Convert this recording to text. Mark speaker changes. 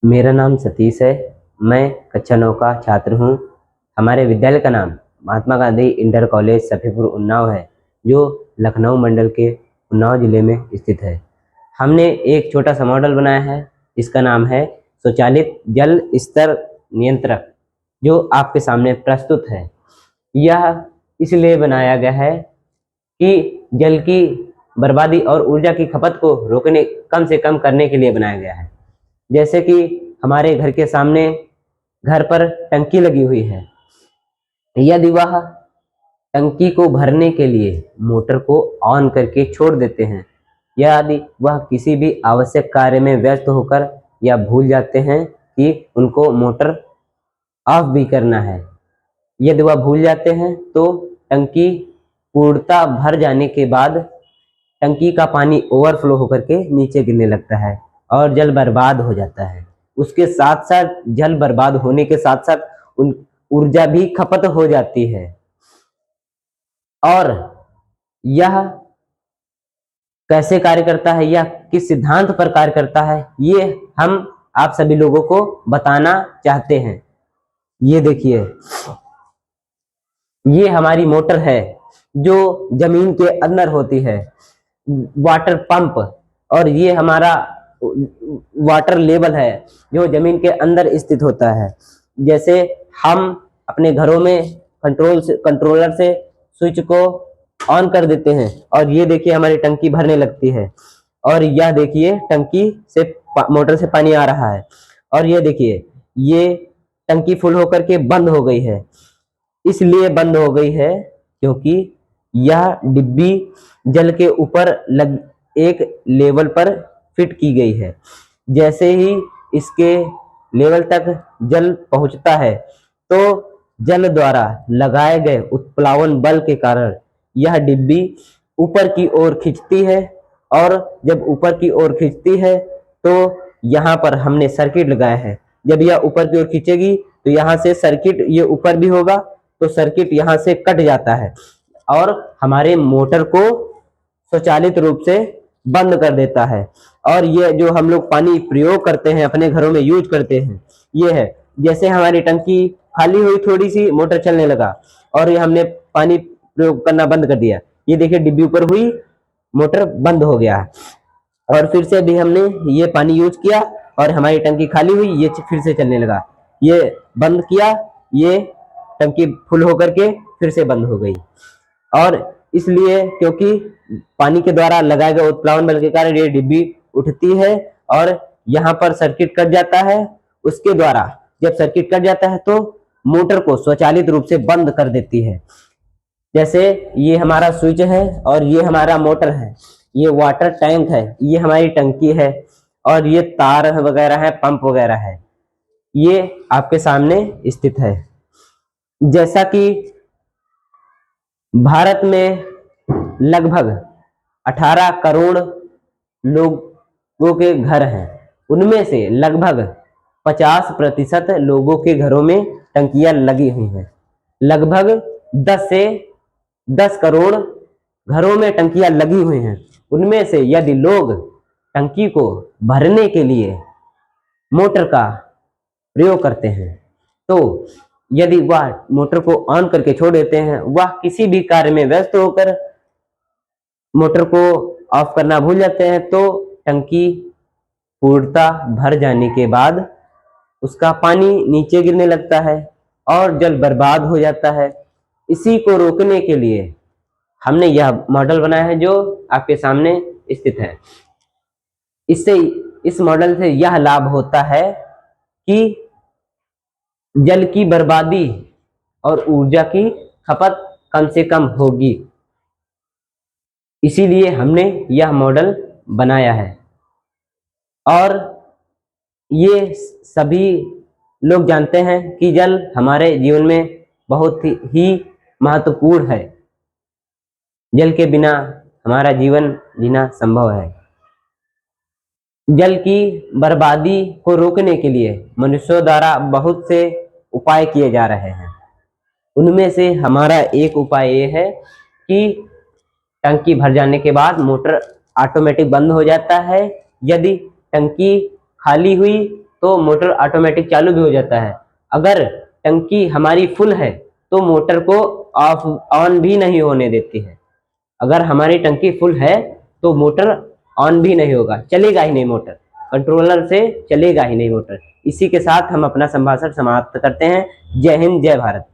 Speaker 1: मेरा नाम सतीश है। मैं कक्षा 9 का छात्र हूँ। हमारे विद्यालय का नाम महात्मा गांधी इंटर कॉलेज सफीपुर उन्नाव है, जो लखनऊ मंडल के उन्नाव जिले में स्थित है। हमने एक छोटा सा मॉडल बनाया है, इसका नाम है स्वचालित जल स्तर नियंत्रक, जो आपके सामने प्रस्तुत है। यह इसलिए बनाया गया है कि जल की बर्बादी और ऊर्जा की खपत को रोकने, कम से कम करने के लिए बनाया गया है। जैसे कि हमारे घर के सामने घर पर टंकी लगी हुई है। यदि वह टंकी को भरने के लिए मोटर को ऑन करके छोड़ देते हैं, या यदि वह किसी भी आवश्यक कार्य में व्यस्त होकर या भूल जाते हैं कि उनको मोटर ऑफ भी करना है, यदि वह भूल जाते हैं तो टंकी पूर्णतः भर जाने के बाद टंकी का पानी ओवरफ्लो होकर के नीचे गिरने लगता है और जल बर्बाद हो जाता है। उसके साथ साथ जल बर्बाद होने के साथ साथ उन ऊर्जा भी खपत हो जाती है। और यह कैसे कार्य करता है या किस सिद्धांत पर कार्य करता है, ये हम आप सभी लोगों को बताना चाहते हैं। ये देखिए, ये हमारी मोटर है जो जमीन के अंदर होती है, वाटर पंप। और ये हमारा वाटर लेवल है जो जमीन के अंदर स्थित होता है। जैसे हम अपने घरों में कंट्रोलर से स्विच को ऑन कर देते हैं और ये देखिए हमारी टंकी भरने लगती है। और यह देखिए टंकी से मोटर से पानी आ रहा है और ये देखिए ये टंकी फुल होकर के बंद हो गई है। इसलिए बंद हो गई है क्योंकि यह डिब्बी जल के ऊपर एक लेवल पर फिट की गई है। जैसे ही इसके लेवल तक जल पहुंचता है तो जल द्वारा लगाए गए उत्प्लावन बल के कारण यह डिब्बी ऊपर की ओर खींचती है। और जब ऊपर की ओर खींचती है तो यहाँ पर हमने सर्किट लगाया है। जब यह ऊपर की ओर खींचेगी तो यहाँ से सर्किट, ये ऊपर भी होगा तो सर्किट यहाँ से कट जाता है और हमारे मोटर को स्वचालित रूप से बंद कर देता है। और ये जो हम लोग पानी प्रयोग करते हैं, अपने घरों में यूज करते हैं, ये है। जैसे हमारी टंकी खाली हुई, थोड़ी सी मोटर चलने लगा और ये हमने पानी प्रयोग करना बंद कर दिया, ये देखिए डिब्बी ऊपर हुई, मोटर बंद हो गया। और फिर से भी हमने ये पानी यूज किया और हमारी टंकी खाली हुई, ये फिर से चलने लगा, ये बंद किया, ये टंकी फुल होकर के फिर से बंद हो गई। और इसलिए क्योंकि पानी के द्वारा लगाए गए उत्प्लावन बल के कारण ये डिब्बी उठती है और यहाँ पर सर्किट कट जाता है। उसके द्वारा जब सर्किट कट जाता है तो मोटर को स्वचालित रूप से बंद कर देती है। जैसे ये हमारा स्विच है और ये हमारा मोटर है, ये वाटर टैंक है, ये हमारी टंकी है और ये तार वगैरह है, पंप वगैरह है, ये आपके सामने स्थित है। जैसा कि भारत में लगभग 18 करोड़ लोगों के घर हैं, उनमें से लगभग 50% लोगों के घरों में टंकियां लगी हुई हैं। लगभग 10 से 10 करोड़ घरों में टंकियां लगी हुई हैं। उनमें से यदि लोग टंकी को भरने के लिए मोटर का प्रयोग करते हैं तो यदि वह मोटर को ऑन करके छोड़ देते हैं, वह किसी भी कार्य में व्यस्त होकर मोटर को ऑफ करना भूल जाते हैं, तो टंकी पूर्णतः भर जाने के बाद उसका पानी नीचे गिरने लगता है और जल बर्बाद हो जाता है। इसी को रोकने के लिए हमने यह मॉडल बनाया है जो आपके सामने स्थित है। इससे, इस मॉडल से यह लाभ होता है कि जल की बर्बादी और ऊर्जा की खपत कम से कम होगी। इसीलिए हमने यह मॉडल बनाया है। और ये सभी लोग जानते हैं कि जल हमारे जीवन में बहुत ही महत्वपूर्ण है। जल के बिना हमारा जीवन जीना संभव है। जल की बर्बादी को रोकने के लिए मनुष्यों द्वारा बहुत से उपाय किए जा रहे हैं। उनमें से हमारा एक उपाय ये है कि टंकी भर जाने के बाद मोटर ऑटोमेटिक बंद हो जाता है। यदि टंकी खाली हुई तो मोटर ऑटोमेटिक चालू भी हो जाता है। अगर टंकी हमारी फुल है तो मोटर को ऑफ ऑन भी नहीं होने देती है। अगर हमारी टंकी फुल है तो मोटर ऑन भी नहीं होगा, चलेगा ही नहीं मोटर, कंट्रोलर से चलेगा ही नहीं मोटर। इसी के साथ हम अपना संभाषण समाप्त करते हैं। जय हिंद, जय भारत।